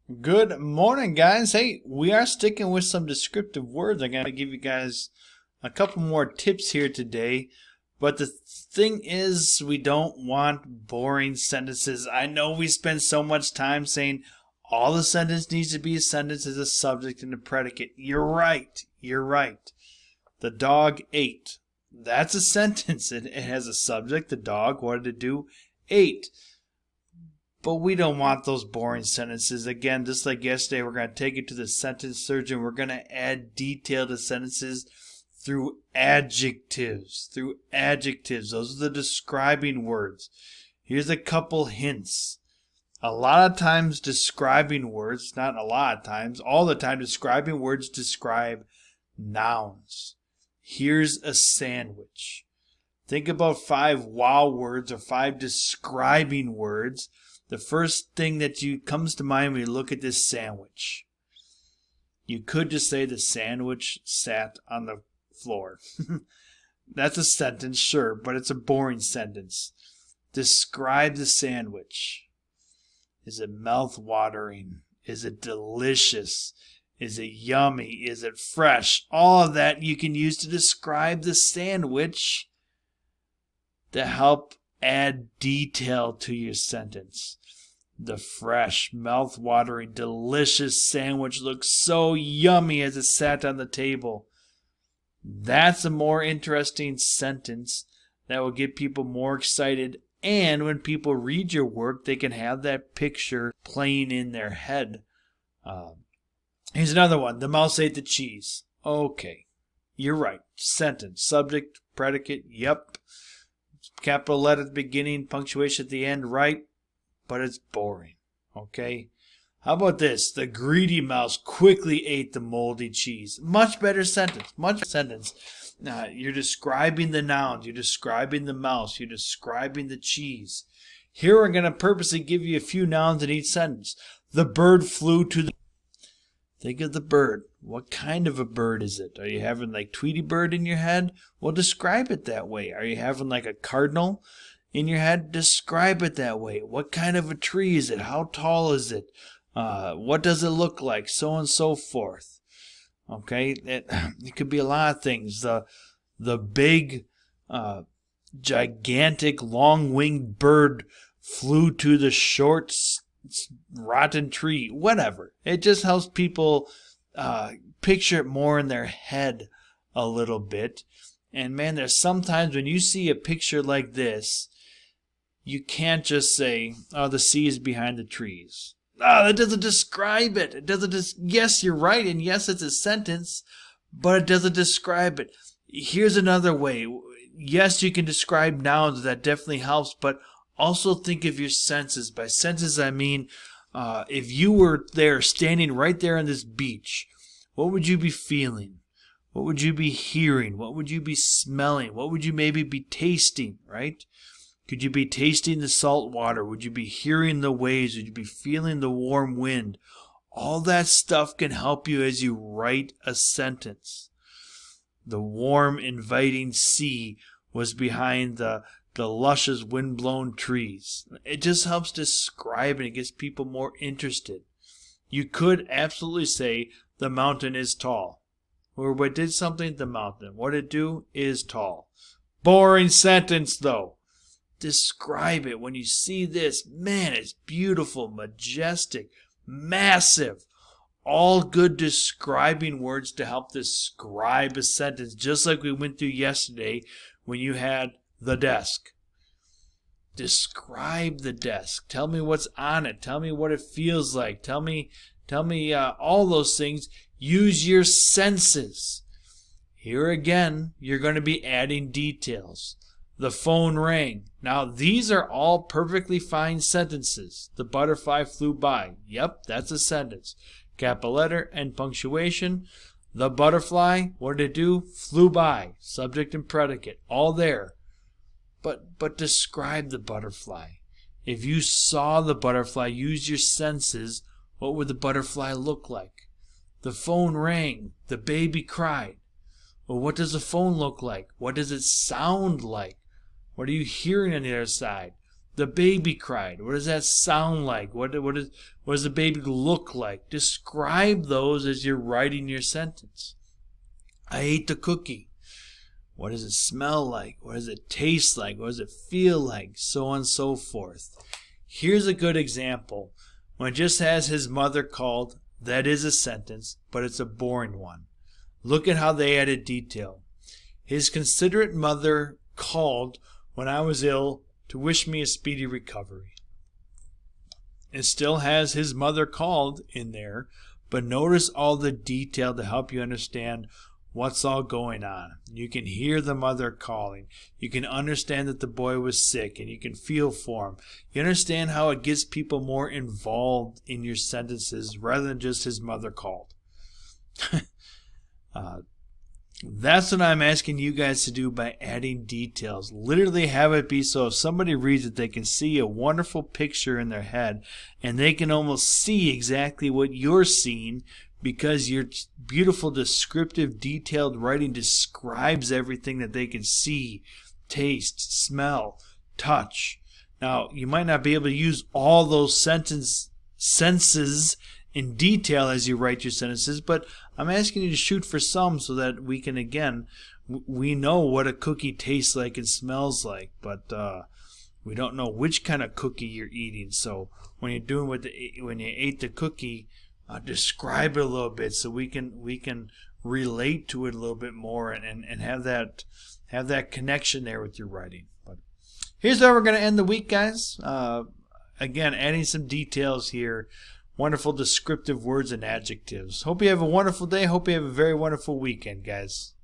Good morning, guys. Hey, we are sticking with some descriptive words. I'm going to give you guys a couple more tips here today. But the thing is, we don't want boring sentences. I know we spend so much time saying all the sentence needs to be a sentence as a subject and a predicate. You're right. You're right. The dog ate. That's a sentence. It has a subject. The dog, what did it do? Ate. But we don't want those boring sentences. Again, just like yesterday, we're going to take it to the sentence surgeon. We're going to add detail to sentences through adjectives. Those are the describing words. Here's a couple hints. A lot of times describing words, not a lot of times, all the time describing words describe nouns. Here's a sandwich. Think about 5 wow words or 5 describing words. The first thing that comes to mind when you look at this sandwich. You could just say the sandwich sat on the floor. That's a sentence, sure, but it's a boring sentence. Describe the sandwich. Is it mouth-watering? Is it delicious? Is it yummy? Is it fresh? All of that you can use to describe the sandwich to help add detail to your sentence. The fresh, mouth-watering, delicious sandwich looks so yummy as it sat on the table. That's a more interesting sentence that will get people more excited. And when people read your work, they can have that picture playing in their head. Here's another one. The mouse ate the cheese. Okay, you're right. Sentence, subject, predicate, yep. Capital letter at the beginning, punctuation at the end, right? But it's boring, okay? How about this? The greedy mouse quickly ate the moldy cheese. Much better sentence, you're describing the nouns, you're describing the mouse, you're describing the cheese. Here we're going to purposely give you a few nouns in each sentence. The bird flew to the... Think of the bird. What kind of a bird is it? Are you having like Tweety Bird in your head? Well, describe it that way. Are you having like a cardinal in your head? Describe it that way. What kind of a tree is it? How tall is it? What does it look like? So on and so forth. Okay, it could be a lot of things. The big, gigantic, long-winged bird flew to the short, rotten tree. Whatever. It just helps people picture it more in their head a little bit. And man, there's sometimes when you see a picture like this, you can't just say, oh, the sea is behind the trees. Oh, that doesn't describe it. It doesn't yes, you're right, and yes, it's a sentence, but it doesn't describe it. Here's another way. Yes, you can describe nouns. That definitely helps, but also think of your senses. By senses, I mean if you were there, standing right there on this beach, what would you be feeling? What would you be hearing? What would you be smelling? What would you maybe be tasting, right? Could you be tasting the salt water? Would you be hearing the waves? Would you be feeling the warm wind? All that stuff can help you as you write a sentence. The warm, inviting sea was behind the luscious windblown trees. It just helps describe and it gets people more interested. You could absolutely say the mountain is tall. Or what did something? The mountain. What it do is tall. Boring sentence though. Describe it. When you see this, man, it's beautiful, majestic, massive. All good describing words to help describe a sentence, just like we went through yesterday when you had the desk. Describe the desk. Tell me what's on it. Tell me what it feels like. Tell me all those things. Use your senses. Here again, you're going to be adding details. The phone rang. Now, these are all perfectly fine sentences. The butterfly flew by. Yep, that's a sentence. Capital letter and punctuation. The butterfly, what did it do? Flew by. Subject and predicate. All there. But describe the butterfly. If you saw the butterfly, use your senses. What would the butterfly look like? The phone rang. The baby cried. Well, what does the phone look like? What does it sound like? What are you hearing on the other side? The baby cried. What does that sound like? What does the baby look like? Describe those as you're writing your sentence. I ate the cookie. What does it smell like? What does it taste like? What does it feel like? So on and so forth. Here's a good example. When it just has his mother called, that is a sentence, but it's a boring one. Look at how they added detail. His considerate mother called when I was ill to wish me a speedy recovery. It still has his mother called in there, but notice all the detail to help you understand what's all going on. You can hear the mother calling. You can understand that the boy was sick, and you can feel for him. You understand how it gets people more involved in your sentences rather than just his mother called. That's what I'm asking you guys to do by adding details. Literally have it be so if somebody reads it, they can see a wonderful picture in their head, and they can almost see exactly what you're seeing because your beautiful, descriptive, detailed writing describes everything that they can see, taste, smell, touch. Now, you might not be able to use all those senses in detail as you write your sentences, but I'm asking you to shoot for some so that we can, again, we know what a cookie tastes like and smells like, but we don't know which kind of cookie you're eating. So when you're doing when you ate the cookie, describe it a little bit so we can relate to it a little bit more and have that connection there with your writing. But here's how we're going to end the week, guys. Again, adding some details here. Wonderful descriptive words and adjectives. Hope you have a wonderful day. Hope you have a very wonderful weekend, guys.